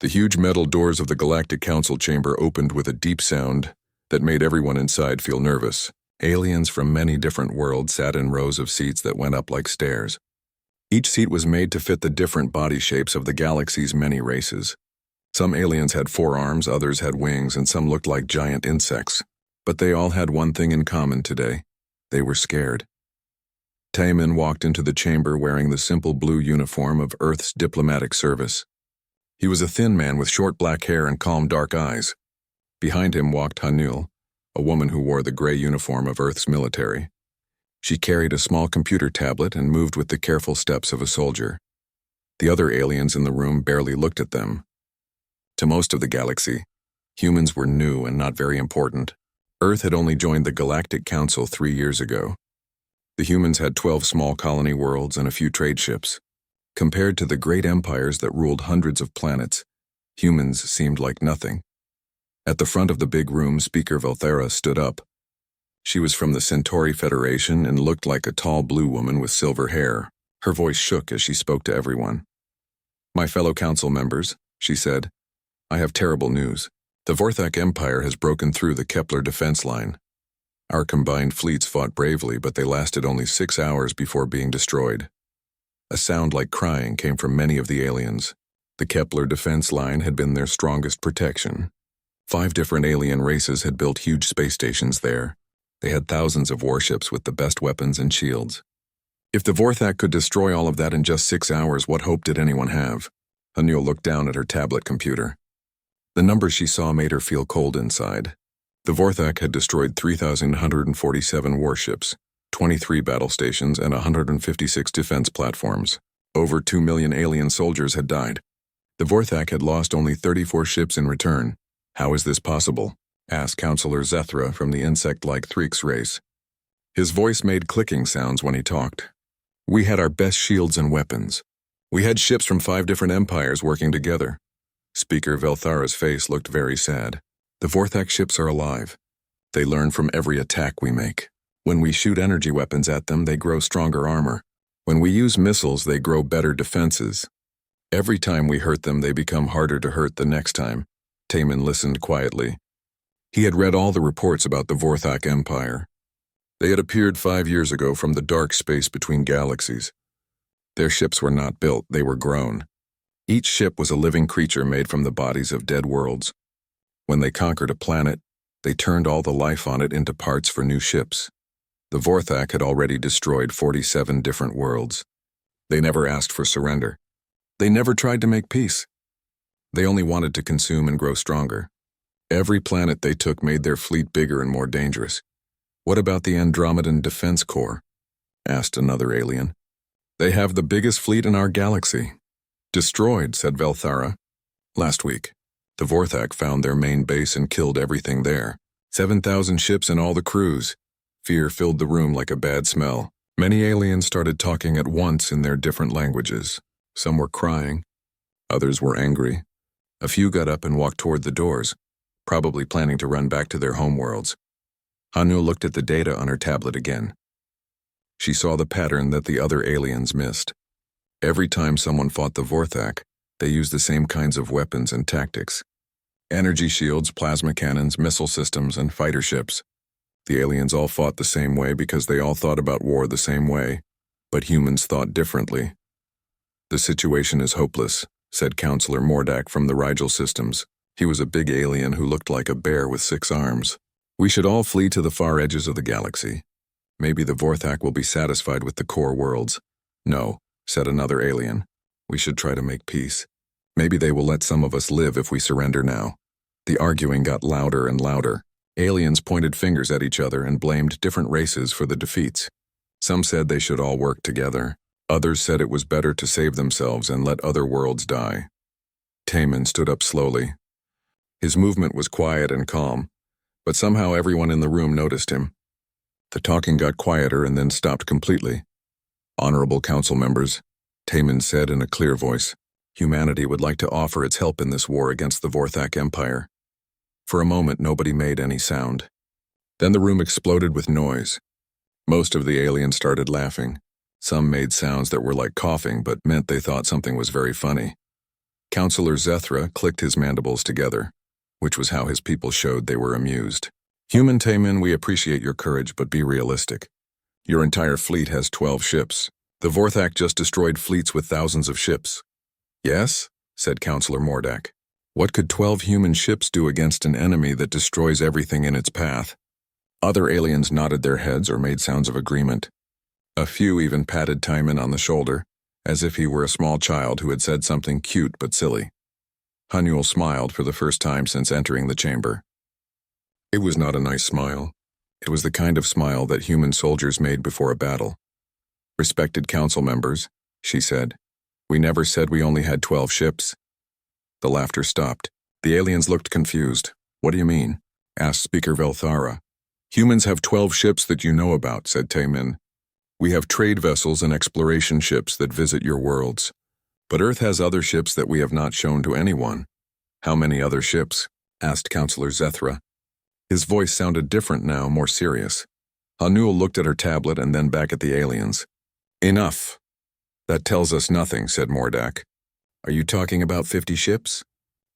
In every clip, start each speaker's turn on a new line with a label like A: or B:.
A: The huge metal doors of the Galactic Council chamber opened with a deep sound that made everyone inside feel nervous. Aliens from many different worlds sat in rows of seats that went up like stairs. Each seat was made to fit the different body shapes of the galaxy's many races. Some aliens had 4 arms, others had wings, and some looked like giant insects. But they all had one thing in common today. They were scared. Taemin walked into the chamber wearing the simple blue uniform of Earth's diplomatic service. He was a thin man with short black hair and calm dark eyes. Behind him walked Hanul, a woman who wore the gray uniform of Earth's military. She carried a small computer tablet and moved with the careful steps of a soldier. The other aliens in the room barely looked at them. To most of the galaxy, humans were new and not very important. Earth had only joined the Galactic Council 3 years ago. The humans had 12 small colony worlds and a few trade ships. Compared to the great empires that ruled hundreds of planets, humans seemed like nothing. At the front of the big room, Speaker Velthara stood up. She was from the Centauri Federation and looked like a tall blue woman with silver hair. Her voice shook as she spoke to everyone. "My fellow council members," she said, "I have terrible news. The Vorthak Empire has broken through the Kepler defense line. Our combined fleets fought bravely, but they lasted only 6 hours before being destroyed." A sound like crying came from many of the aliens. The Kepler defense line had been their strongest protection. 5 different alien races had built huge space stations there. They had thousands of warships with the best weapons and shields. If the Vorthak could destroy all of that in just 6 hours, what hope did anyone have? Hanul looked down at her tablet computer. The numbers she saw made her feel cold inside. The Vorthak had destroyed 3,147 warships, 23 battle stations, and 156 defense platforms. Over 2 million alien soldiers had died. The Vorthak had lost only 34 ships in return. "How is this possible?" asked Counselor Zethra from the insect-like Threeks race. His voice made clicking sounds when he talked. "We had our best shields and weapons. We had ships from 5 different empires working together." Speaker Velthara's face looked very sad. "The Vorthak ships are alive. They learn from every attack we make. When we shoot energy weapons at them, they grow stronger armor. When we use missiles, they grow better defenses. Every time we hurt them, they become harder to hurt the next time." Taemin listened quietly. He had read all the reports about the Vorthak Empire. They had appeared 5 years ago from the dark space between galaxies. Their ships were not built, they were grown. Each ship was a living creature made from the bodies of dead worlds. When they conquered a planet, they turned all the life on it into parts for new ships. The Vorthak had already destroyed 47 different worlds. They never asked for surrender. They never tried to make peace. They only wanted to consume and grow stronger. Every planet they took made their fleet bigger and more dangerous. "What about the Andromedan Defense Corps?" asked another alien. "They have the biggest fleet in our galaxy." "Destroyed," said Velthara. "Last week, the Vorthak found their main base and killed everything there. 7,000 ships and all the crews." Fear filled the room like a bad smell. Many aliens started talking at once in their different languages. Some were crying. Others were angry. A few got up and walked toward the doors, probably planning to run back to their homeworlds. Hanul looked at the data on her tablet again. She saw the pattern that the other aliens missed. Every time someone fought the Vorthak, they used the same kinds of weapons and tactics. Energy shields, plasma cannons, missile systems, and fighter ships. The aliens all fought the same way because they all thought about war the same way, but humans thought differently. "The situation is hopeless," said Counselor Mordak from the Rigel systems. He was a big alien who looked like a bear with 6 arms. "We should all flee to the far edges of the galaxy. Maybe the Vorthak will be satisfied with the core worlds." "No," said another alien. "We should try to make peace. Maybe they will let some of us live if we surrender now." The arguing got louder and louder. Aliens pointed fingers at each other and blamed different races for the defeats. Some said they should all work together. Others said it was better to save themselves and let other worlds die. Taemin stood up slowly. His movement was quiet and calm, but somehow everyone in the room noticed him. The talking got quieter and then stopped completely. "Honorable council members," Taemin said in a clear voice, "humanity would like to offer its help in this war against the Vorthak Empire." For a moment, nobody made any sound. Then the room exploded with noise. Most of the aliens started laughing. Some made sounds that were like coughing but meant they thought something was very funny. Counselor Zethra clicked his mandibles together, which was how his people showed they were amused. Human Taemin, we appreciate your courage, but be realistic. Your entire fleet has 12 ships. The Vorthak just destroyed fleets with thousands of ships. Yes, said Counselor Mordak. What could 12 human ships do against an enemy that destroys everything in its path? Other aliens nodded their heads or made sounds of agreement. A few even patted Timon on the shoulder, as if he were a small child who had said something cute but silly. Hanul smiled for the first time since entering the chamber. It was not a nice smile. It was the kind of smile that human soldiers made before a battle. Respected council members, she said, we never said we only had 12 ships. The laughter stopped. The aliens looked confused. What do you mean? Asked Speaker Velthara. Humans have 12 ships that you know about, said Taemin. We have trade vessels and exploration ships that visit your worlds. But Earth has other ships that we have not shown to anyone. How many other ships? Asked Counselor Zethra. His voice sounded different now, more serious. Hanul looked at her tablet and then back at the aliens. Enough. That tells us nothing, said Mordak. Are you talking about 50 ships?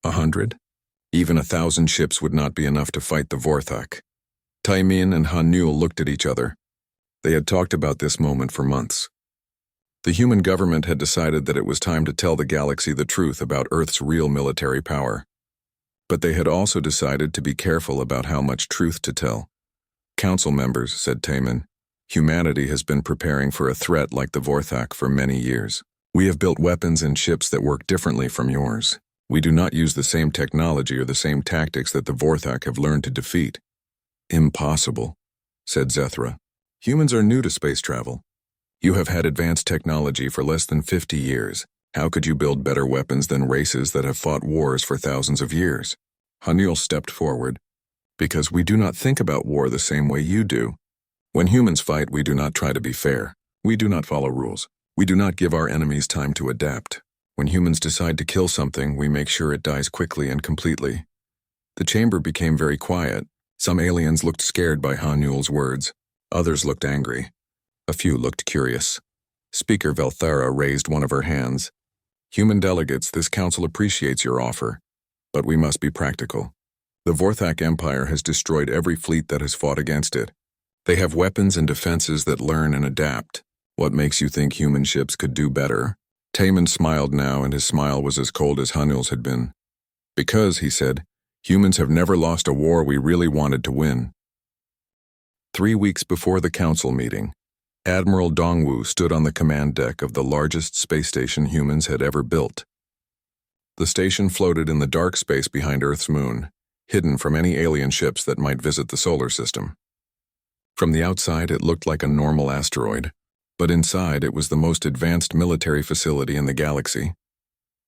A: 100? Even 1,000 ships would not be enough to fight the Vorthak. Taemin and Hanul looked at each other. They had talked about this moment for months. The human government had decided that it was time to tell the galaxy the truth about Earth's real military power. But they had also decided to be careful about how much truth to tell. Council members, said Taemin, humanity has been preparing for a threat like the Vorthak for many years. We have built weapons and ships that work differently from yours. We do not use the same technology or the same tactics that the Vorthak have learned to defeat. Impossible, said Zethra. Humans are new to space travel. You have had advanced technology for less than 50 years. How could you build better weapons than races that have fought wars for thousands of years? Hanul stepped forward. Because we do not think about war the same way you do. When humans fight, we do not try to be fair. We do not follow rules. We do not give our enemies time to adapt. When humans decide to kill something, we make sure it dies quickly and completely. The chamber became very quiet. Some aliens looked scared by Hanul's words. Others looked angry. A few looked curious. Speaker Velthara raised one of her hands. Human delegates, this council appreciates your offer, but we must be practical. The Vorthak Empire has destroyed every fleet that has fought against it. They have weapons and defenses that learn and adapt. What makes you think human ships could do better? Taemin smiled now, and his smile was as cold as Hanul's had been. Because, he said, humans have never lost a war we really wanted to win. 3 weeks before the council meeting, Admiral Dongwu stood on the command deck of the largest space station humans had ever built. The station floated in the dark space behind Earth's moon, hidden from any alien ships that might visit the solar system. From the outside, it looked like a normal asteroid, but inside it was the most advanced military facility in the galaxy.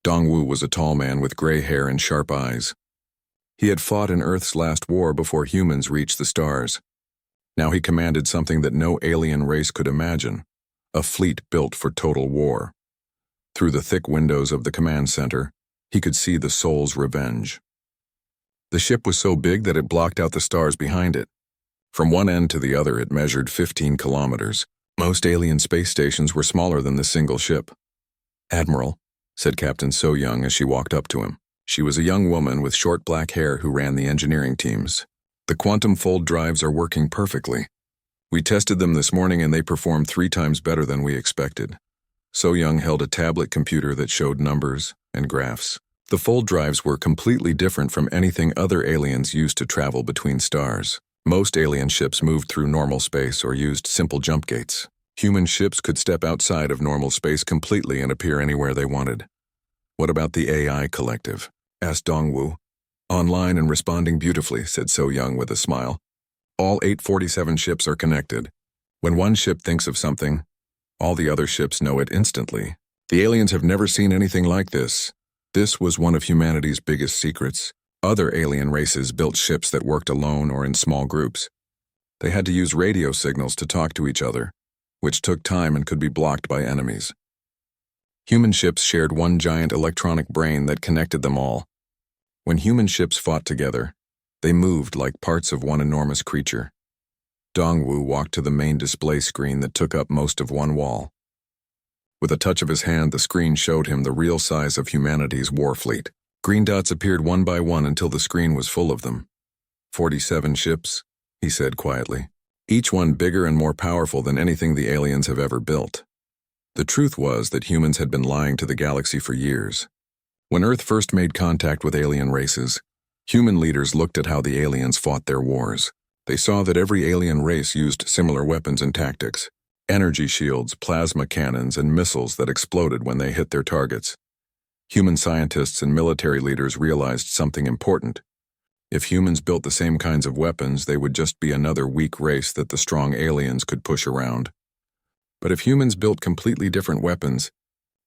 A: Dongwu was a tall man with gray hair and sharp eyes. He had fought in Earth's last war before humans reached the stars. Now he commanded something that no alien race could imagine, a fleet built for total war. Through the thick windows of the command center, he could see the Soul's revenge. The ship was so big that it blocked out the stars behind it. From one end to the other, it measured 15 kilometers. Most alien space stations were smaller than this single ship. Admiral, said Captain So Young as she walked up to him. She was a young woman with short black hair who ran the engineering teams. The quantum fold drives are working perfectly. We tested them this morning and they performed 3 times better than we expected. So Young held a tablet computer that showed numbers and graphs. The fold drives were completely different from anything other aliens used to travel between stars. Most alien ships moved through normal space or used simple jump gates. Human ships could step outside of normal space completely and appear anywhere they wanted. What about the AI collective? Asked Dongwu. Online and responding beautifully, said So Young with a smile. All 847 ships are connected. When one ship thinks of something, all the other ships know it instantly. The aliens have never seen anything like this. This was one of humanity's biggest secrets. Other alien races built ships that worked alone or in small groups. They had to use radio signals to talk to each other, which took time and could be blocked by enemies. Human ships shared one giant electronic brain that connected them all. When human ships fought together, they moved like parts of one enormous creature. Dongwu walked to the main display screen that took up most of one wall. With a touch of his hand, the screen showed him the real size of humanity's war fleet. Green dots appeared one by one until the screen was full of them. 47 ships, he said quietly. Each one bigger and more powerful than anything the aliens have ever built. The truth was that humans had been lying to the galaxy for years. When Earth first made contact with alien races, human leaders looked at how the aliens fought their wars. They saw that every alien race used similar weapons and tactics: energy shields, plasma cannons, and missiles that exploded when they hit their targets. Human scientists and military leaders realized something important. If humans built the same kinds of weapons, they would just be another weak race that the strong aliens could push around. But if humans built completely different weapons,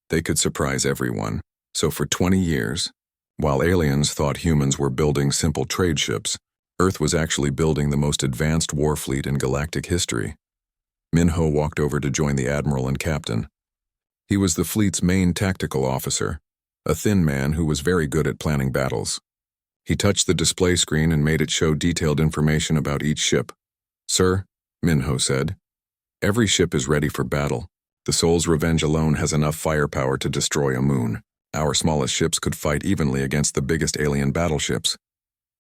A: they could surprise everyone. So for 20 years, while aliens thought humans were building simple trade ships, Earth was actually building the most advanced war fleet in galactic history. Minho walked over to join the admiral and captain. He was the fleet's main tactical officer, a thin man who was very good at planning battles. He touched the display screen and made it show detailed information about each ship. "Sir," Minho said, "every ship is ready for battle. The Soul's Revenge alone has enough firepower to destroy a moon. Our smallest ships could fight evenly against the biggest alien battleships.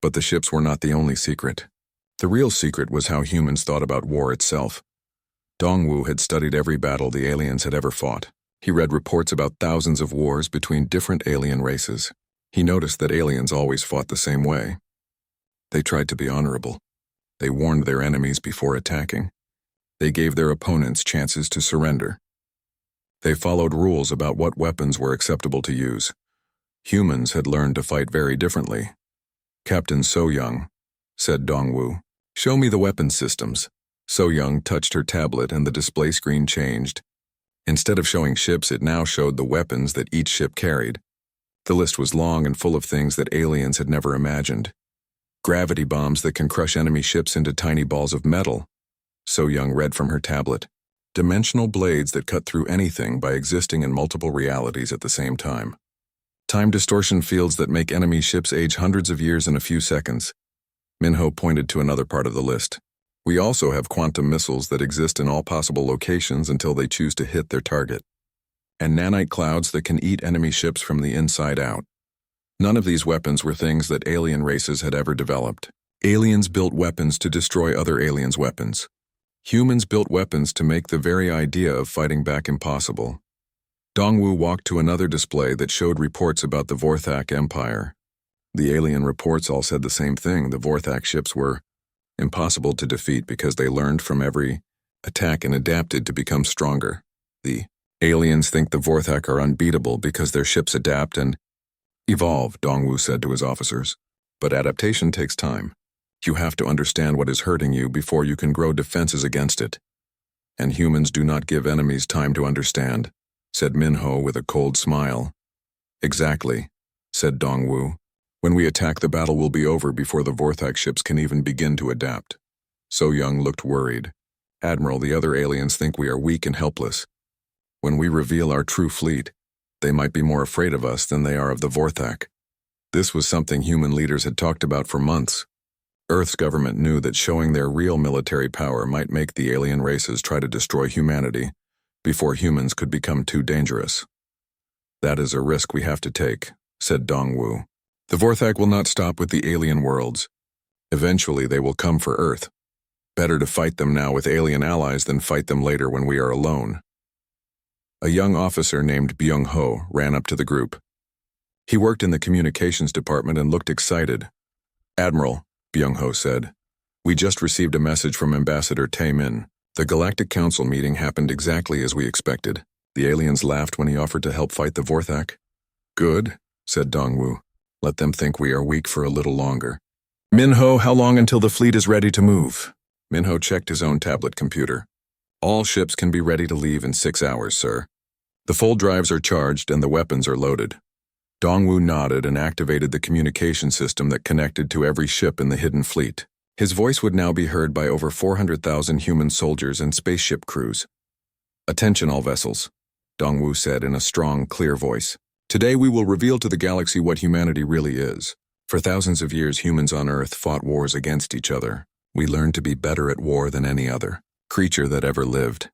A: But the ships were not the only secret. The real secret was how humans thought about war itself. Dongwu had studied every battle the aliens had ever fought. He read reports about thousands of wars between different alien races. He noticed that aliens always fought the same way. They tried to be honorable. They warned their enemies before attacking. They gave their opponents chances to surrender. They followed rules about what weapons were acceptable to use. Humans had learned to fight very differently. "Captain So-young," said Dongwu, "show me the weapon systems." So-young touched her tablet and the display screen changed. Instead of showing ships, it now showed the weapons that each ship carried. The list was long and full of things that aliens had never imagined. Gravity bombs that can crush enemy ships into tiny balls of metal. So-young read from her tablet. Dimensional blades that cut through anything by existing in multiple realities at the same time. Time distortion fields that make enemy ships age hundreds of years in a few seconds. Minho pointed to another part of the list. "We also have quantum missiles that exist in all possible locations until they choose to hit their target. And nanite clouds that can eat enemy ships from the inside out." None of these weapons were things that alien races had ever developed. Aliens built weapons to destroy other aliens' weapons. Humans built weapons to make the very idea of fighting back impossible. Dongwu walked to another display that showed reports about the Vorthak Empire. The alien reports all said the same thing. The Vorthak ships were impossible to defeat because they learned from every attack and adapted to become stronger. The aliens think the Vorthak are unbeatable because their ships adapt and evolve, Dongwu said to his officers. But adaptation takes time. You have to understand what is hurting you before you can grow defenses against it. And humans do not give enemies time to understand, said Minho with a cold smile. "Exactly," said Dongwu. "When we attack, the battle will be over before the Vorthak ships can even begin to adapt." So-young looked worried. "Admiral, the other aliens think we are weak and helpless. When we reveal our true fleet, they might be more afraid of us than they are of the Vorthak." This was something human leaders had talked about for months. Earth's government knew that showing their real military power might make the alien races try to destroy humanity before humans could become too dangerous. "That is a risk we have to take," said Dongwu. "The Vorthak will not stop with the alien worlds. Eventually they will come for Earth. Better to fight them now with alien allies than fight them later when we are alone." A young officer named Byung-ho ran up to the group. He worked in the communications department and looked excited. "Admiral," Byung-ho said, "we just received a message from Ambassador Tae-min. The Galactic Council meeting happened exactly as we expected. The aliens laughed when he offered to help fight the Vorthak." "Good," said Dongwu. "Let them think we are weak for a little longer." "Minho, how long until the fleet is ready to move?" Minho checked his own tablet computer. "All ships can be ready to leave in 6 hours, sir. The full drives are charged and the weapons are loaded." Dongwu nodded and activated the communication system that connected to every ship in the hidden fleet. His voice would now be heard by over 400,000 human soldiers and spaceship crews. "Attention all vessels," Dongwu said in a strong, clear voice. "Today we will reveal to the galaxy what humanity really is. For thousands of years, humans on Earth fought wars against each other. We learned to be better at war than any other creature that ever lived."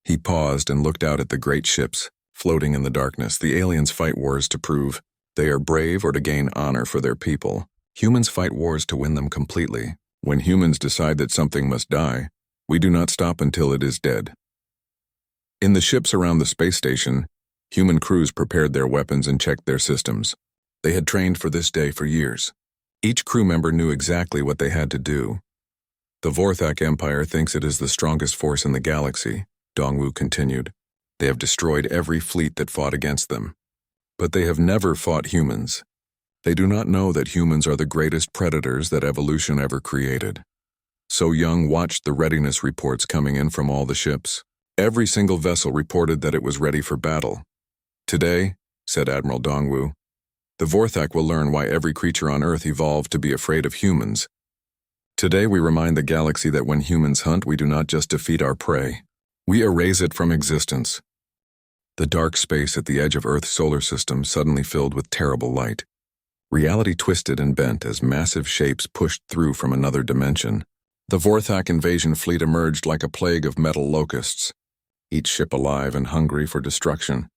A: He paused and looked out at the great ships, floating in the darkness. The aliens fight wars to prove they are brave or to gain honor for their people. Humans fight wars to win them completely. When humans decide that something must die, we do not stop until it is dead. In the ships around the space station, human crews prepared their weapons and checked their systems. They had trained for this day for years. Each crew member knew exactly what they had to do. The Vorthak Empire thinks it is the strongest force in the galaxy, Dongwu continued. They have destroyed every fleet that fought against them. But they have never fought humans. They do not know that humans are the greatest predators that evolution ever created. So Young watched the readiness reports coming in from all the ships. Every single vessel reported that it was ready for battle. Today, said Admiral Dongwu, the Vorthak will learn why every creature on Earth evolved to be afraid of humans. Today we remind the galaxy that when humans hunt, we do not just defeat our prey. We erase it from existence. The dark space at the edge of Earth's solar system suddenly filled with terrible light. Reality twisted and bent as massive shapes pushed through from another dimension. The Vorthak invasion fleet emerged like a plague of metal locusts, each ship alive and hungry for destruction.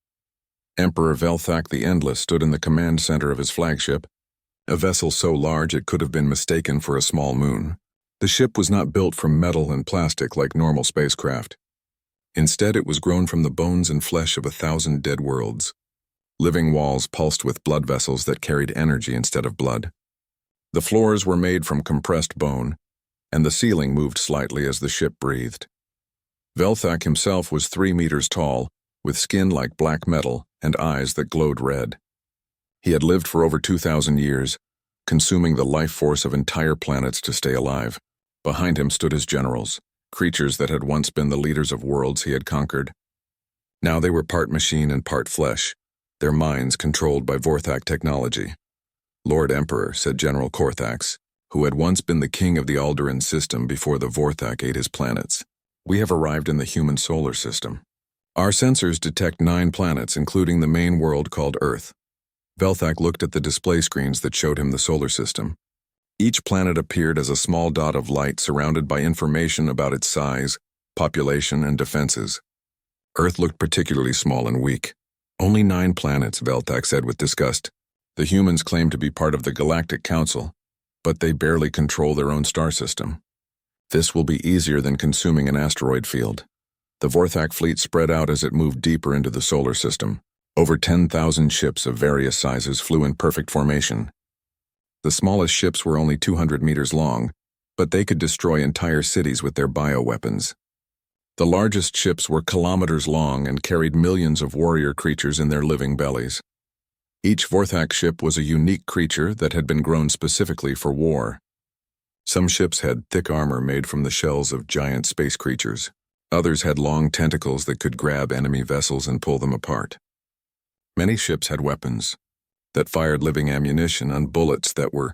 A: Emperor Velthak the Endless stood in the command center of his flagship, a vessel so large it could have been mistaken for a small moon. The ship was not built from metal and plastic like normal spacecraft. Instead, it was grown from the bones and flesh of 1,000 dead worlds. Living walls pulsed with blood vessels that carried energy instead of blood. The floors were made from compressed bone, and the ceiling moved slightly as the ship breathed. Velthak himself was 3 meters tall, with skin like black metal and eyes that glowed red. He had lived for over 2,000 years, consuming the life force of entire planets to stay alive. Behind him stood his generals, creatures that had once been the leaders of worlds he had conquered. Now they were part machine and part flesh, their minds controlled by Vorthak technology. Lord Emperor, said General Korthax, who had once been the king of the Alderaan system before the Vorthak ate his planets. We have arrived in the human solar system. Our sensors detect 9 planets, including the main world called Earth. Velthak looked at the display screens that showed him the solar system. Each planet appeared as a small dot of light surrounded by information about its size, population, and defenses. Earth looked particularly small and weak. Only 9 planets, Velthak said with disgust. The humans claim to be part of the Galactic Council, but they barely control their own star system. This will be easier than consuming an asteroid field. The Vorthak fleet spread out as it moved deeper into the solar system. Over 10,000 ships of various sizes flew in perfect formation. The smallest ships were only 200 meters long, but they could destroy entire cities with their bioweapons. The largest ships were kilometers long and carried millions of warrior creatures in their living bellies. Each Vorthak ship was a unique creature that had been grown specifically for war. Some ships had thick armor made from the shells of giant space creatures. Others had long tentacles that could grab enemy vessels and pull them apart. Many ships had weapons that fired living ammunition on bullets that were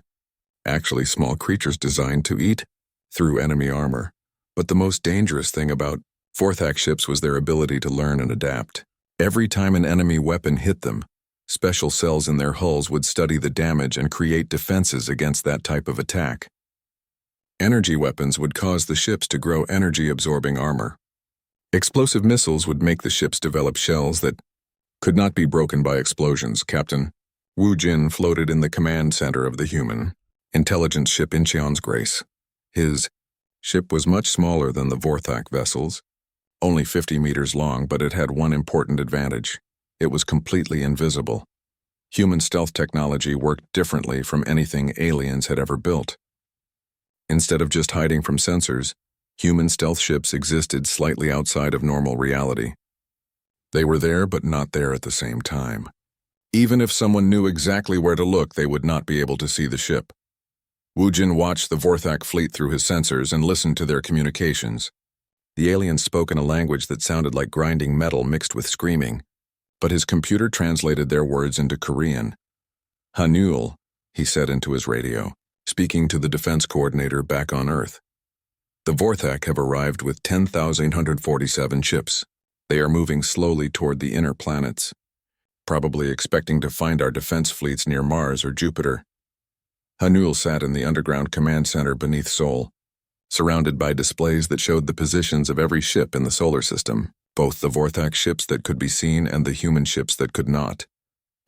A: actually small creatures designed to eat through enemy armor. But the most dangerous thing about Vorthak ships was their ability to learn and adapt. Every time an enemy weapon hit them, special cells in their hulls would study the damage and create defenses against that type of attack. Energy weapons would cause the ships to grow energy-absorbing armor. Explosive missiles would make the ships develop shells that could not be broken by explosions. Captain Wu Jin floated in the command center of the human intelligence ship Incheon's Grace. His ship was much smaller than the Vorthak vessels, only 50 meters long, but it had one important advantage. It was completely invisible. Human stealth technology worked differently from anything aliens had ever built. Instead of just hiding from sensors, human stealth ships existed slightly outside of normal reality. They were there but not there at the same time. Even if someone knew exactly where to look, they would not be able to see the ship. Wu Jin watched the Vorthak fleet through his sensors and listened to their communications. The aliens spoke in a language that sounded like grinding metal mixed with screaming, but his computer translated their words into Korean. "Hanul," he said into his radio, speaking to the defense coordinator back on Earth. "The Vorthak have arrived with 10,847 ships. They are moving slowly toward the inner planets, probably expecting to find our defense fleets near Mars or Jupiter." Hanul sat in the underground command center beneath Sol, surrounded by displays that showed the positions of every ship in the solar system. both the Vorthak ships that could be seen and the human ships that could not.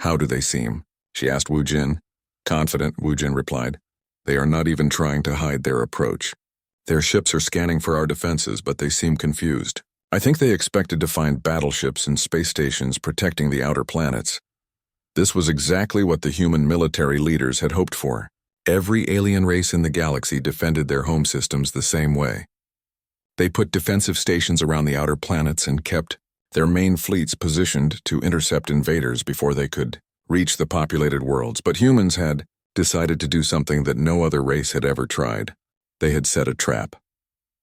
A: How do they seem? She asked Wu Jin. Confident, Wu Jin replied. They are not even trying to hide their approach. Their ships are scanning for our defenses, but they seem confused. I think they expected to find battleships and space stations protecting the outer planets. This was exactly what the human military leaders had hoped for. Every alien race in the galaxy defended their home systems the same way. They put defensive stations around the outer planets and kept their main fleets positioned to intercept invaders before they could reach the populated worlds. But humans had decided to do something that no other race had ever tried. They had set a trap.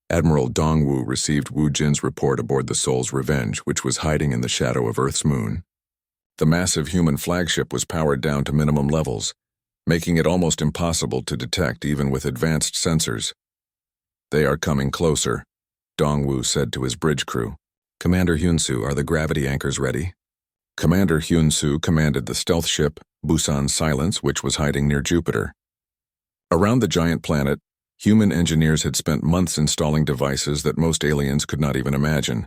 A: Admiral Dongwu received Wu Jin's report aboard the Soul's Revenge, which was hiding in the shadow of Earth's moon. The massive human flagship was powered down to minimum levels, making it almost impossible to detect even with advanced sensors. They are coming closer, Dongwu said to his bridge crew. Commander Hyunsu, are the gravity anchors ready? Commander Hyunsu commanded the stealth ship Busan Silence, which was hiding near Jupiter. Around the giant planet, human engineers had spent months installing devices that most aliens could not even imagine.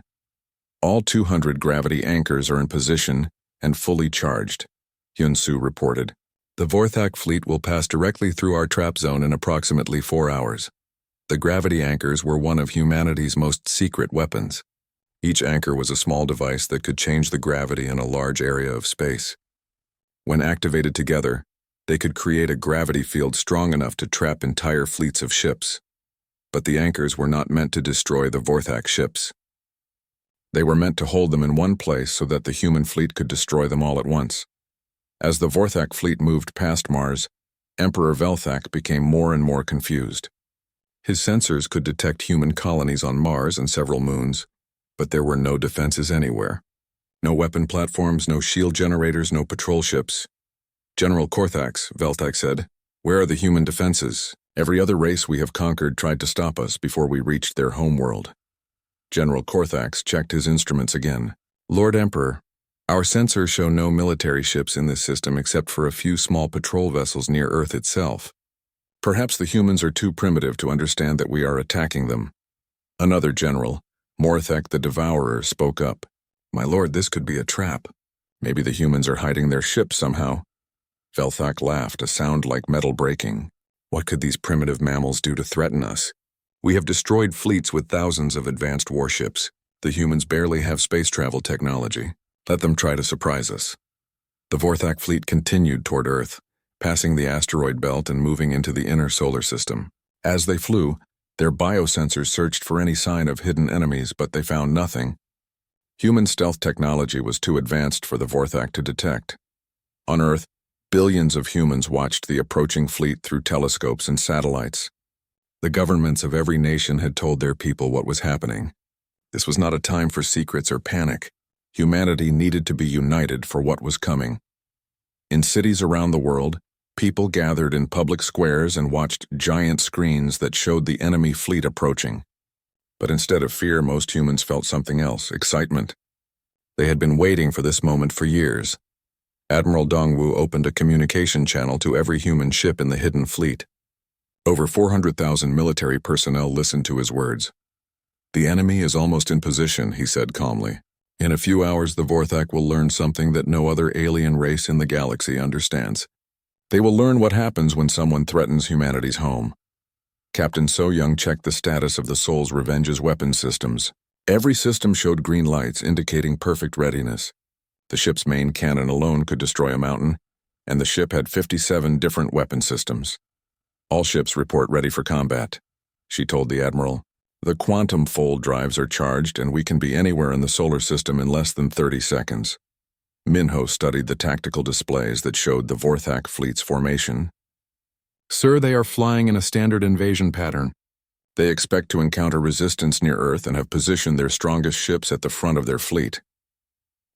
A: All 200 gravity anchors are in position and fully charged, Hyunsu reported. The Vorthak fleet will pass directly through our trap zone in approximately 4 hours. The gravity anchors were one of humanity's most secret weapons. Each anchor was a small device that could change the gravity in a large area of space. When activated together, they could create a gravity field strong enough to trap entire fleets of ships. But the anchors were not meant to destroy the Vorthak ships. They were meant to hold them in one place so that the human fleet could destroy them all at once. As the Vorthak fleet moved past Mars, Emperor Velthak became more and more confused. His sensors could detect human colonies on Mars and several moons, but there were no defenses anywhere. No weapon platforms, no shield generators, no patrol ships. General Korthax, Velthak said, where are the human defenses? Every other race we have conquered tried to stop us before we reached their homeworld. General Korthax checked his instruments again. Lord Emperor, our sensors show no military ships in this system except for a few small patrol vessels near Earth itself. Perhaps the humans are too primitive to understand that we are attacking them. Another general, Morthek the Devourer, spoke up. My lord, this could be a trap. Maybe the humans are hiding their ships somehow. Velthak laughed, a sound like metal breaking. What could these primitive mammals do to threaten us? We have destroyed fleets with thousands of advanced warships. The humans barely have space travel technology. Let them try to surprise us. The Vorthak fleet continued toward Earth, passing the asteroid belt and moving into the inner solar system. As they flew, their biosensors searched for any sign of hidden enemies, but they found nothing. Human stealth technology was too advanced for the Vorthak to detect. On Earth, billions of humans watched the approaching fleet through telescopes and satellites. The governments of every nation had told their people what was happening. This was not a time for secrets or panic. Humanity needed to be united for what was coming. In cities around the world, people gathered in public squares and watched giant screens that showed the enemy fleet approaching. But instead of fear, most humans felt something else, excitement. They had been waiting for this moment for years. Admiral Dongwu opened a communication channel to every human ship in the hidden fleet. Over 400,000 military personnel listened to his words. The enemy is almost in position, he said calmly. In a few hours, the Vorthak will learn something that no other alien race in the galaxy understands. They will learn what happens when someone threatens humanity's home. Captain So-Young checked the status of the Soul's Revenge's weapon systems. Every system showed green lights indicating perfect readiness. The ship's main cannon alone could destroy a mountain, and the ship had 57 different weapon systems. All ships report ready for combat, she told the Admiral. The quantum fold drives are charged and we can be anywhere in the solar system in less than 30 seconds. Minho studied the tactical displays that showed the Vorthak fleet's formation. Sir, they are flying in a standard invasion pattern. They expect to encounter resistance near Earth and have positioned their strongest ships at the front of their fleet.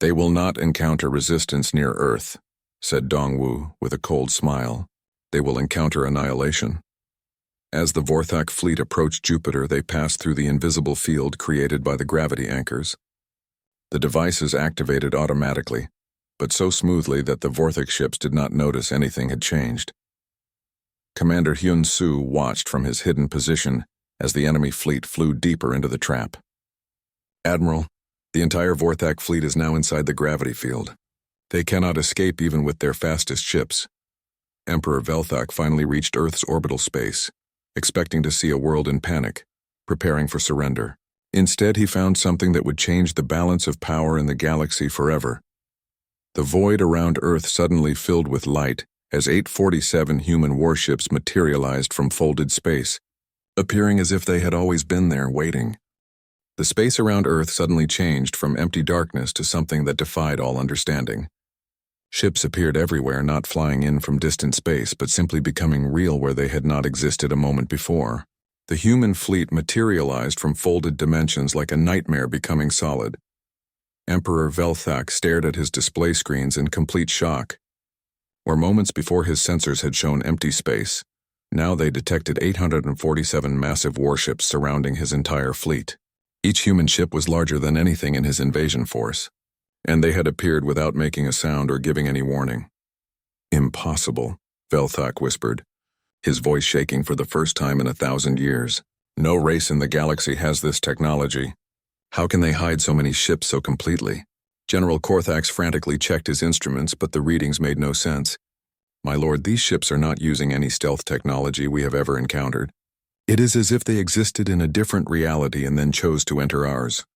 A: They will not encounter resistance near Earth, said Dongwu with a cold smile. They will encounter annihilation. As the Vorthak fleet approached Jupiter, they passed through the invisible field created by the gravity anchors. The devices activated automatically, but so smoothly that the Vorthak ships did not notice anything had changed. Commander Hyun-Soo watched from his hidden position as the enemy fleet flew deeper into the trap. Admiral, The entire Vorthak fleet is now inside the gravity field. They cannot escape even with their fastest ships. Emperor Velthak finally reached Earth's orbital space, expecting to see a world in panic, preparing for surrender. Instead, he found something that would change the balance of power in the galaxy forever. The void around Earth suddenly filled with light as 847 human warships materialized from folded space, appearing as if they had always been there waiting. The space around Earth suddenly changed from empty darkness to something that defied all understanding. Ships appeared everywhere, not flying in from distant space, but simply becoming real where they had not existed a moment before. The human fleet materialized from folded dimensions like a nightmare becoming solid. Emperor Velthak stared at his display screens in complete shock. Where moments before his sensors had shown empty space, now they detected 847 massive warships surrounding his entire fleet. Each human ship was larger than anything in his invasion force, and they had appeared without making a sound or giving any warning. Impossible, Velthak whispered, his voice shaking for the first time in 1,000 years. No race in the galaxy has this technology. How can they hide so many ships so completely? General Korthax frantically checked his instruments, but the readings made no sense. My lord, these ships are not using any stealth technology we have ever encountered. It is as if they existed in a different reality and then chose to enter ours.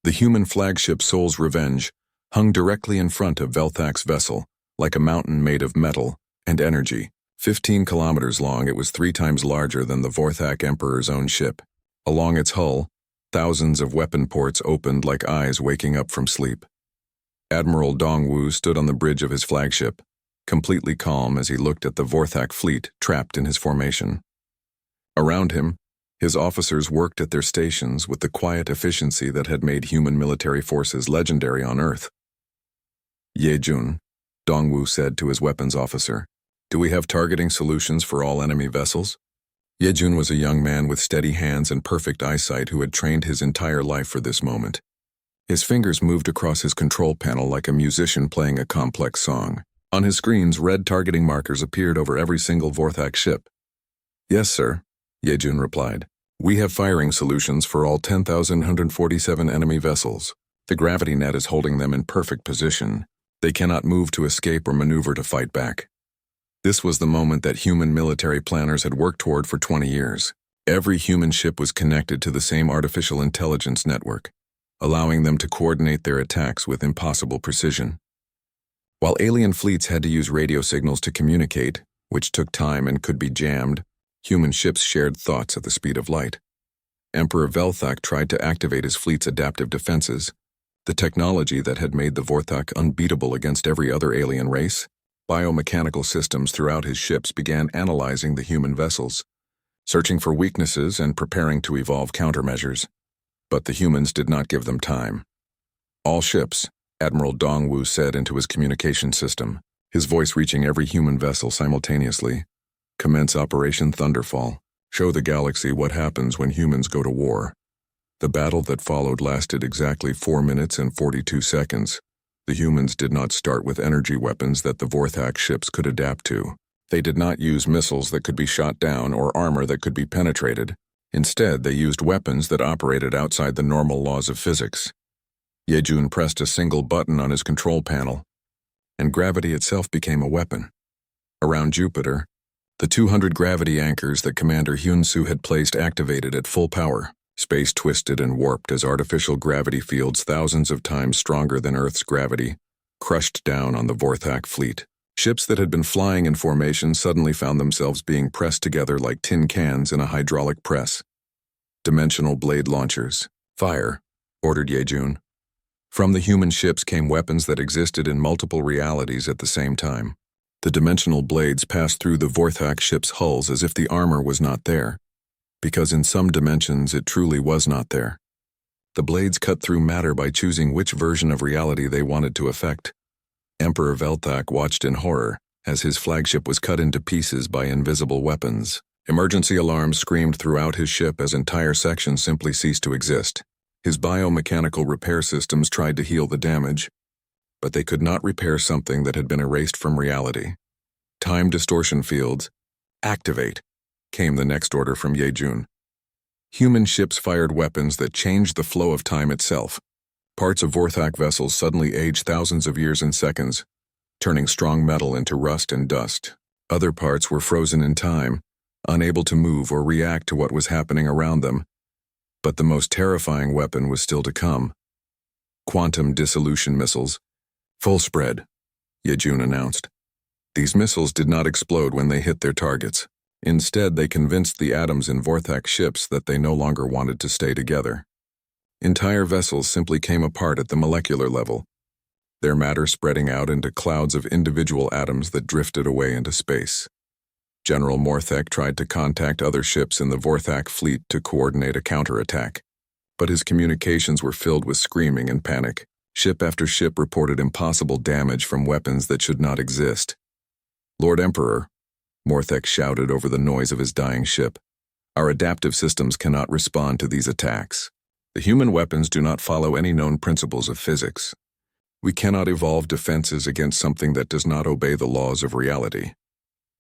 A: The human flagship Soul's Revenge hung directly in front of Velthak's vessel, like a mountain made of metal and energy. 15 kilometers long, it was 3 times larger than the Vorthak Emperor's own ship. Along its hull, thousands of weapon ports opened like eyes waking up from sleep. Admiral Dongwu stood on the bridge of his flagship, completely calm as he looked at the Vorthak fleet trapped in his formation. Around him, his officers worked at their stations with the quiet efficiency that had made human military forces legendary on Earth. Yejun, Dongwu said to his weapons officer, "Do we have targeting solutions for all enemy vessels?" Yejun was a young man with steady hands and perfect eyesight who had trained his entire life for this moment. His fingers moved across his control panel like a musician playing a complex song. On his screens, red targeting markers appeared over every single Vorthak ship. "Yes, sir," Yejun replied. "We have firing solutions for all 10,147 enemy vessels. The gravity net is holding them in perfect position. They cannot move to escape or maneuver to fight back." This was the moment that human military planners had worked toward for 20 years. Every human ship was connected to the same artificial intelligence network, allowing them to coordinate their attacks with impossible precision. While alien fleets had to use radio signals to communicate, which took time and could be jammed, human ships shared thoughts at the speed of light. Emperor Velthak tried to activate his fleet's adaptive defenses, the technology that had made the Vorthak unbeatable against every other alien race. Biomechanical systems throughout his ships began analyzing the human vessels, searching for weaknesses and preparing to evolve countermeasures. But the humans did not give them time. "All ships," Admiral Dongwu said into his communication system, his voice reaching every human vessel simultaneously. "Commence Operation Thunderfall. Show the galaxy what happens when humans go to war." The battle that followed lasted exactly 4 minutes and 42 seconds. The humans did not start with energy weapons that the Vorthak ships could adapt to. They did not use missiles that could be shot down or armor that could be penetrated. Instead, they used weapons that operated outside the normal laws of physics. Yejun pressed a single button on his control panel, and gravity itself became a weapon. Around Jupiter, the 200 gravity anchors that Commander Hyunsu had placed activated at full power. Space twisted and warped as artificial gravity fields thousands of times stronger than Earth's gravity crushed down on the Vorthak fleet. Ships that had been flying in formation suddenly found themselves being pressed together like tin cans in a hydraulic press. "Dimensional blade launchers. Fire," ordered Yejun. From the human ships came weapons that existed in multiple realities at the same time. The dimensional blades passed through the Vorthak ships' hulls as if the armor was not there, because in some dimensions it truly was not there. The blades cut through matter by choosing which version of reality they wanted to affect. Emperor Velthak watched in horror as his flagship was cut into pieces by invisible weapons. Emergency alarms screamed throughout his ship as entire sections simply ceased to exist. His biomechanical repair systems tried to heal the damage, but they could not repair something that had been erased from reality. "Time distortion fields. Activate," came the next order from Yejun. Human ships fired weapons that changed the flow of time itself. Parts of Vorthak vessels suddenly aged thousands of years in seconds, turning strong metal into rust and dust. Other parts were frozen in time, unable to move or react to what was happening around them. But the most terrifying weapon was still to come. Quantum dissolution missiles. Full spread, Yejun announced. These missiles did not explode when they hit their targets. Instead, they convinced the atoms in Vorthak ships that they no longer wanted to stay together. Entire vessels simply came apart at the molecular level, their matter spreading out into clouds of individual atoms that drifted away into space. General Morthek tried to contact other ships in the Vorthak fleet to coordinate a counterattack, but his communications were filled with screaming and panic. Ship after ship reported impossible damage from weapons that should not exist. "Lord Emperor," Morthek shouted over the noise of his dying ship, "our adaptive systems cannot respond to these attacks. The human weapons do not follow any known principles of physics. We cannot evolve defenses against something that does not obey the laws of reality."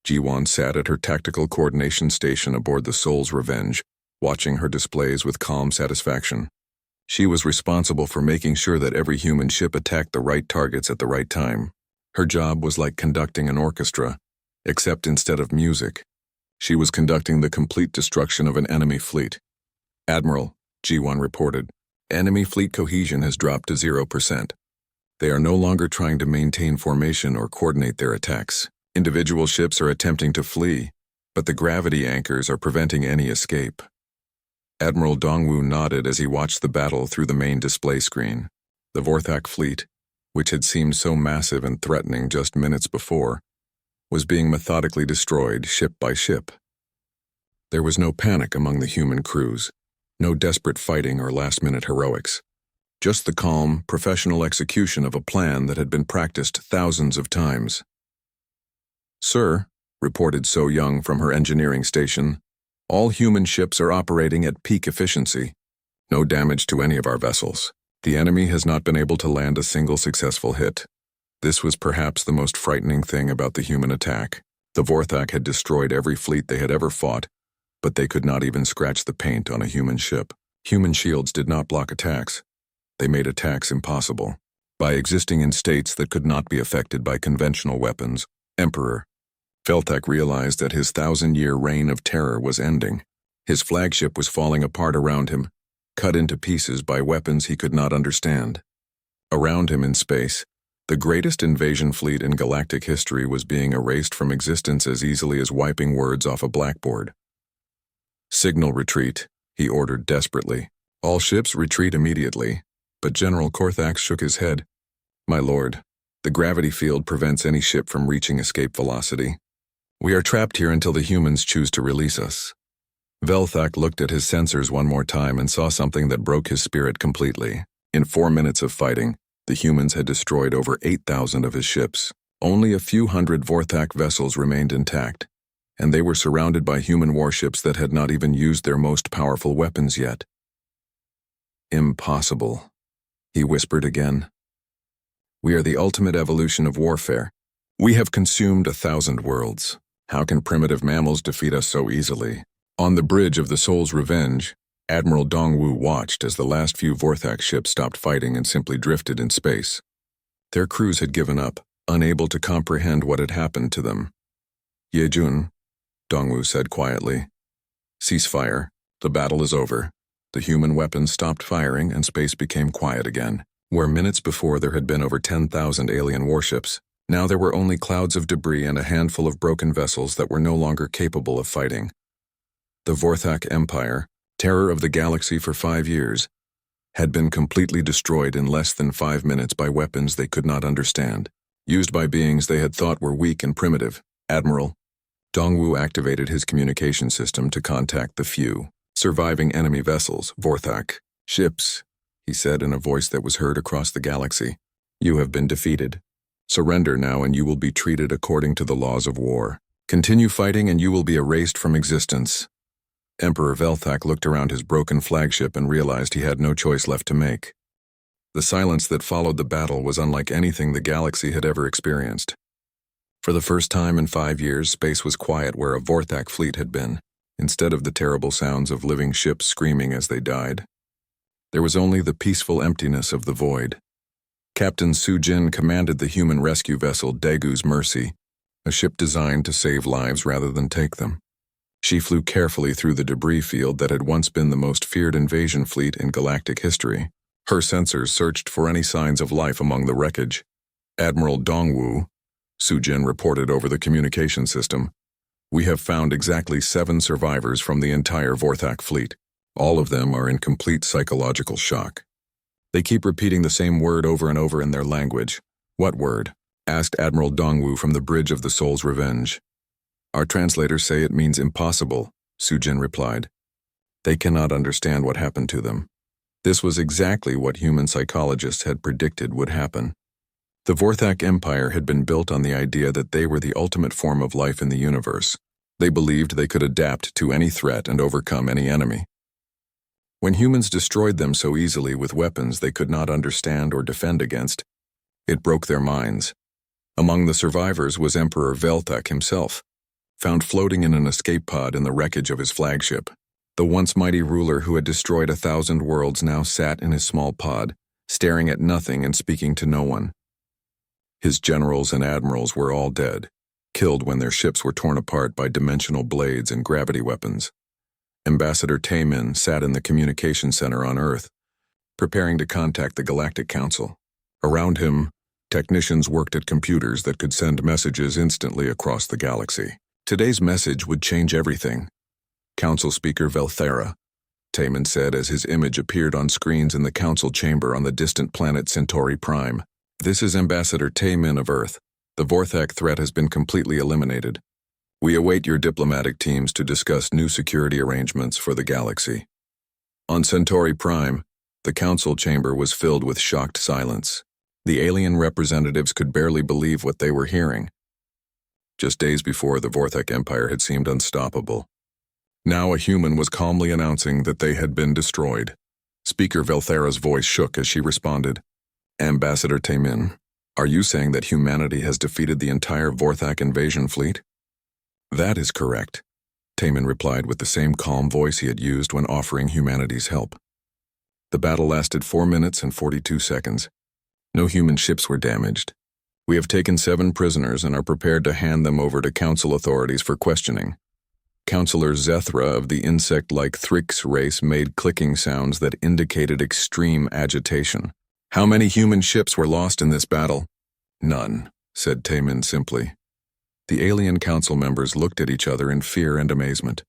A: Jiwon sat at her tactical coordination station aboard the Soul's Revenge, watching her displays with calm satisfaction. She was responsible for making sure that every human ship attacked the right targets at the right time. Her job was like conducting an orchestra, except instead of music, she was conducting the complete destruction of an enemy fleet. "Admiral," Jiwon reported, "enemy fleet cohesion has dropped to 0%. They are no longer trying to maintain formation or coordinate their attacks. Individual ships are attempting to flee, but the gravity anchors are preventing any escape." Admiral Dongwu nodded as he watched the battle through the main display screen. The Vorthak fleet, which had seemed so massive and threatening just minutes before, was being methodically destroyed ship by ship. There was no panic among the human crews, no desperate fighting or last-minute heroics. Just the calm, professional execution of a plan that had been practiced thousands of times. "Sir," reported So Young from her engineering station, "all human ships are operating at peak efficiency. No damage to any of our vessels. The enemy has not been able to land a single successful hit." This was perhaps the most frightening thing about the human attack. The Vorthak had destroyed every fleet they had ever fought, but they could not even scratch the paint on a human ship. Human shields did not block attacks. They made attacks impossible. By existing in states that could not be affected by conventional weapons, Emperor Velthak realized that his 1,000-year reign of terror was ending. His flagship was falling apart around him, cut into pieces by weapons he could not understand. Around him in space, the greatest invasion fleet in galactic history was being erased from existence as easily as wiping words off a blackboard. "Signal retreat," he ordered desperately. "All ships retreat immediately." But General Korthax shook his head. "My lord, the gravity field prevents any ship from reaching escape velocity. We are trapped here until the humans choose to release us." Velthak looked at his sensors one more time and saw something that broke his spirit completely. In 4 minutes of fighting, the humans had destroyed over 8,000 of his ships. Only a few hundred Vorthak vessels remained intact, and they were surrounded by human warships that had not even used their most powerful weapons yet. "Impossible," he whispered again. "We are the ultimate evolution of warfare. We have consumed 1,000 worlds. How can primitive mammals defeat us so easily?" On the bridge of the Soul's Revenge, Admiral Dongwu watched as the last few Vorthak ships stopped fighting and simply drifted in space. Their crews had given up, unable to comprehend what had happened to them. "Yejun," Dongwu said quietly. "Cease fire. The battle is over." The human weapons stopped firing and space became quiet again. Where minutes before there had been over 10,000 alien warships, now there were only clouds of debris and a handful of broken vessels that were no longer capable of fighting. The Vorthak Empire, terror of the galaxy for 5 years, had been completely destroyed in less than 5 minutes by weapons they could not understand, used by beings they had thought were weak and primitive. "Admiral." Dongwu activated his communication system to contact the few surviving enemy vessels, Vorthak ships, he said in a voice that was heard across the galaxy. "You have been defeated. Surrender now and you will be treated according to the laws of war. Continue fighting and you will be erased from existence." Emperor Velthak looked around his broken flagship and realized he had no choice left to make. The silence that followed the battle was unlike anything the galaxy had ever experienced. For the first time in 5 years, space was quiet where a Vorthak fleet had been. instead of the terrible sounds of living ships screaming as they died. There was only the peaceful emptiness of the void. Captain Su-jin commanded the human rescue vessel Daegu's Mercy, a ship designed to save lives rather than take them. She flew carefully through the debris field that had once been the most feared invasion fleet in galactic history. Her sensors searched for any signs of life among the wreckage. Admiral Dongwu, Su-jin reported over the communication system, "We have found exactly 7 survivors from the entire Vorthak fleet. All of them are in complete psychological shock. They keep repeating the same word over and over in their language." "What word?" asked Admiral Dongwu from the bridge of the Soul's Revenge. "Our translators say it means impossible," Su-jin replied. "They cannot understand what happened to them." This was exactly what human psychologists had predicted would happen. The Vorthak Empire had been built on the idea that they were the ultimate form of life in the universe. They believed they could adapt to any threat and overcome any enemy. When humans destroyed them so easily with weapons they could not understand or defend against, it broke their minds. Among the survivors was Emperor Velthak himself, found floating in an escape pod in the wreckage of his flagship. The once mighty ruler who had destroyed 1,000 worlds now sat in his small pod, staring at nothing and speaking to no one. His generals and admirals were all dead, killed when their ships were torn apart by dimensional blades and gravity weapons. Ambassador Taemin sat in the communication center on Earth, preparing to contact the Galactic Council. Around him, technicians worked at computers that could send messages instantly across the galaxy. Today's message would change everything. Council Speaker Velthera, Taemin said as his image appeared on screens in the council chamber on the distant planet Centauri Prime. "This is Ambassador Taemin of Earth. The Vorthak threat has been completely eliminated. We await your diplomatic teams to discuss new security arrangements for the galaxy." On Centauri Prime, the council chamber was filled with shocked silence. The alien representatives could barely believe what they were hearing. Just days before, the Vorthak Empire had seemed unstoppable. Now a human was calmly announcing that they had been destroyed. Speaker Velthera's voice shook as she responded. "Ambassador Taemin, are you saying that humanity has defeated the entire Vorthak invasion fleet?" "That is correct," Taemin replied with the same calm voice he had used when offering humanity's help. The battle lasted 4 minutes and 42 seconds. No human ships were damaged. We have taken 7 prisoners and are prepared to hand them over to council authorities for questioning. Counselor Zethra of the insect-like Thrix race made clicking sounds that indicated extreme agitation. "How many human ships were lost in this battle?" "None," said Taemin simply. The alien council members looked at each other in fear and amazement.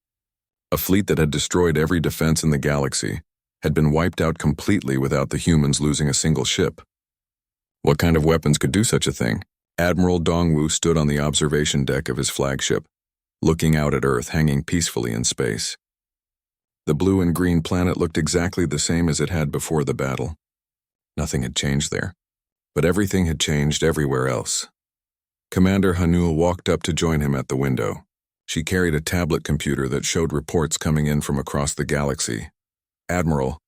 A: A fleet that had destroyed every defense in the galaxy had been wiped out completely without the humans losing a single ship. What kind of weapons could do such a thing? Admiral Dongwu stood on the observation deck of his flagship, looking out at Earth hanging peacefully in space. The blue and green planet looked exactly the same as it had before the battle. Nothing had changed there, but everything had changed everywhere else. Commander Hanul walked up to join him at the window. She carried a tablet computer that showed reports coming in from across the galaxy. "Admiral,"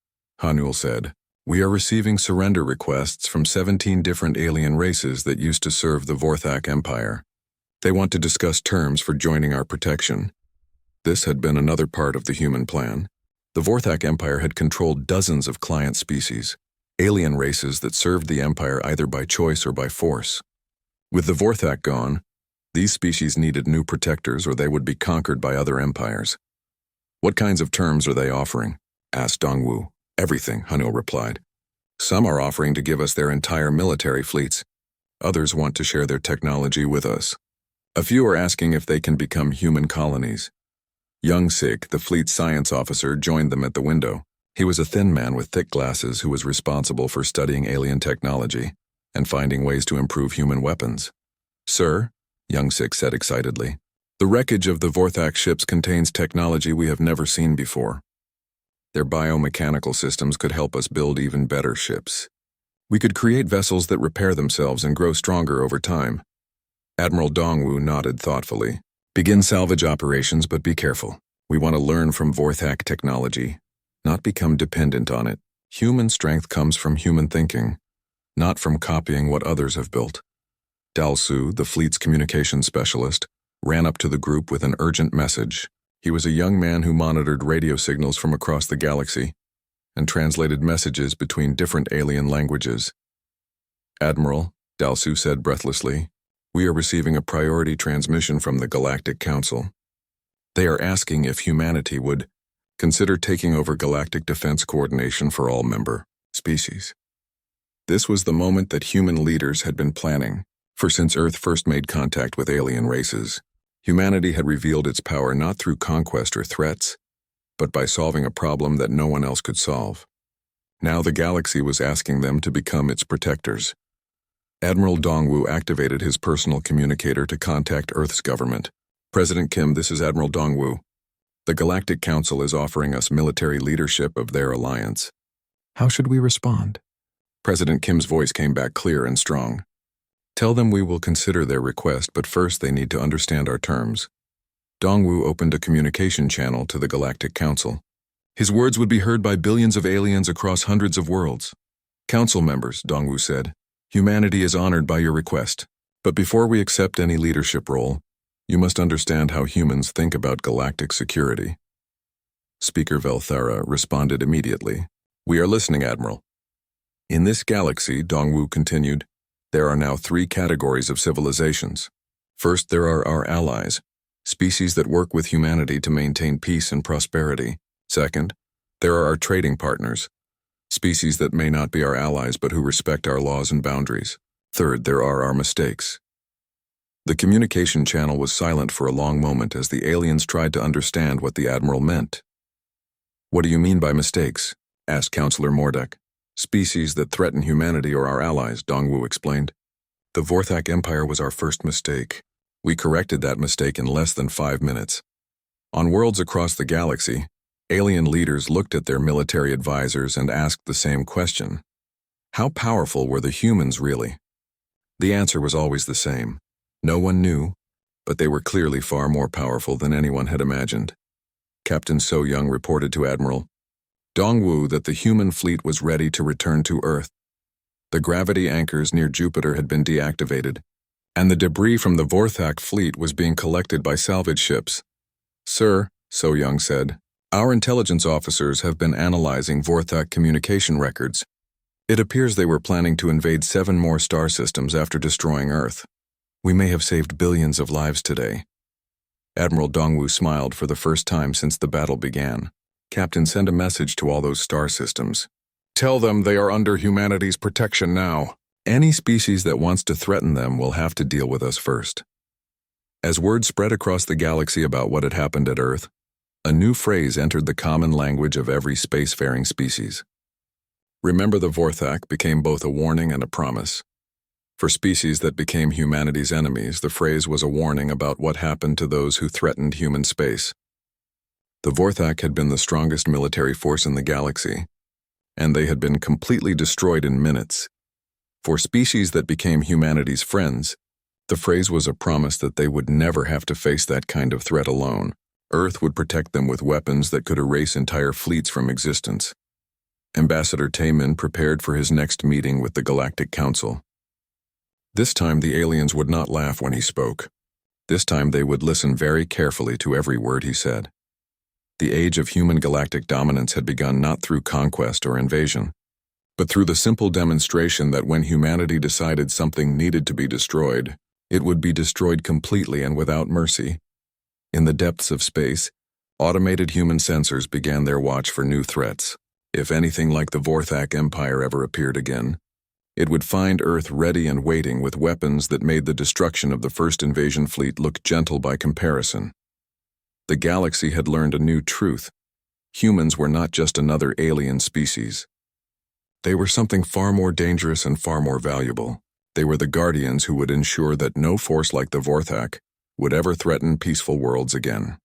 A: Hanul said, "we are receiving surrender requests from 17 different alien races that used to serve the Vorthak Empire. They want to discuss terms for joining our protection." This had been another part of the human plan. The Vorthak Empire had controlled dozens of client species, alien races that served the Empire either by choice or by force. With the Vorthak gone, these species needed new protectors or they would be conquered by other empires. "What kinds of terms are they offering?" asked Dongwu. "Everything," Hanul replied. "Some are offering to give us their entire military fleets. Others want to share their technology with us. A few are asking if they can become human colonies." Young Sik, the fleet science officer, joined them at the window. He was a thin man with thick glasses who was responsible for studying alien technology and finding ways to improve human weapons. "Sir," Young Sik said excitedly, "the wreckage of the Vorthak ships contains technology we have never seen before. Their biomechanical systems could help us build even better ships. We could create vessels that repair themselves and grow stronger over time." Admiral Dongwu nodded thoughtfully. "Begin salvage operations, but be careful. We want to learn from Vorthak technology, not become dependent on it. Human strength comes from human thinking, not from copying what others have built." Dalsu, the fleet's communications specialist, ran up to the group with an urgent message. He was a young man who monitored radio signals from across the galaxy and translated messages between different alien languages. "Admiral," Dalsu said breathlessly, "we are receiving a priority transmission from the Galactic Council. They are asking if humanity would consider taking over galactic defense coordination for all member species." This was the moment that human leaders had been planning, for since Earth first made contact with alien races, humanity had revealed its power not through conquest or threats, but by solving a problem that no one else could solve. Now the galaxy was asking them to become its protectors. Admiral Dongwu activated his personal communicator to contact Earth's government. "President Kim, this is Admiral Dongwu. The Galactic Council is offering us military leadership of their alliance. How should we respond?" President Kim's voice came back clear and strong. "Tell them we will consider their request, but first they need to understand our terms." Dongwu opened a communication channel to the Galactic Council. His words would be heard by billions of aliens across hundreds of worlds. "Council members," Dongwu said, "humanity is honored by your request. But before we accept any leadership role, you must understand how humans think about galactic security." Speaker Velthara responded immediately. "We are listening, Admiral." "In this galaxy," Dongwu continued, "there are now 3 categories of civilizations. First, there are our allies, species that work with humanity to maintain peace and prosperity. Second, there are our trading partners, species that may not be our allies but who respect our laws and boundaries. Third, there are our mistakes." The communication channel was silent for a long moment as the aliens tried to understand what the Admiral meant. "What do you mean by mistakes?" asked Counselor Mordek. "Species that threaten humanity or our allies," Dongwu explained. "The Vorthak Empire was our first mistake. We corrected that mistake in less than 5 minutes." On worlds across the galaxy, alien leaders looked at their military advisors and asked the same question. How powerful were the humans really? The answer was always the same. No one knew, but they were clearly far more powerful than anyone had imagined. Captain So Young reported to Admiral Dongwu that the human fleet was ready to return to Earth. The gravity anchors near Jupiter had been deactivated, and the debris from the Vorthak fleet was being collected by salvage ships. "Sir," So Young said, "our intelligence officers have been analyzing Vorthak communication records. It appears they were planning to invade 7 more star systems after destroying Earth. We may have saved billions of lives today." Admiral Dongwu smiled for the first time since the battle began. "Captain, send a message to all those star systems. Tell them they are under humanity's protection now. Any species that wants to threaten them will have to deal with us first." As word spread across the galaxy about what had happened at Earth, a new phrase entered the common language of every spacefaring species. "Remember the Vorthak" became both a warning and a promise. For species that became humanity's enemies, the phrase was a warning about what happened to those who threatened human space. The Vorthak had been the strongest military force in the galaxy, and they had been completely destroyed in minutes. For species that became humanity's friends, the phrase was a promise that they would never have to face that kind of threat alone. Earth would protect them with weapons that could erase entire fleets from existence. Ambassador Taemin prepared for his next meeting with the Galactic Council. This time the aliens would not laugh when he spoke. This time they would listen very carefully to every word he said. The age of human galactic dominance had begun not through conquest or invasion, but through the simple demonstration that when humanity decided something needed to be destroyed, it would be destroyed completely and without mercy. In the depths of space, automated human sensors began their watch for new threats. If anything like the Vorthak Empire ever appeared again, it would find Earth ready and waiting with weapons that made the destruction of the first invasion fleet look gentle by comparison. The galaxy had learned a new truth. Humans were not just another alien species. They were something far more dangerous and far more valuable. They were the guardians who would ensure that no force like the Vorthak would ever threaten peaceful worlds again.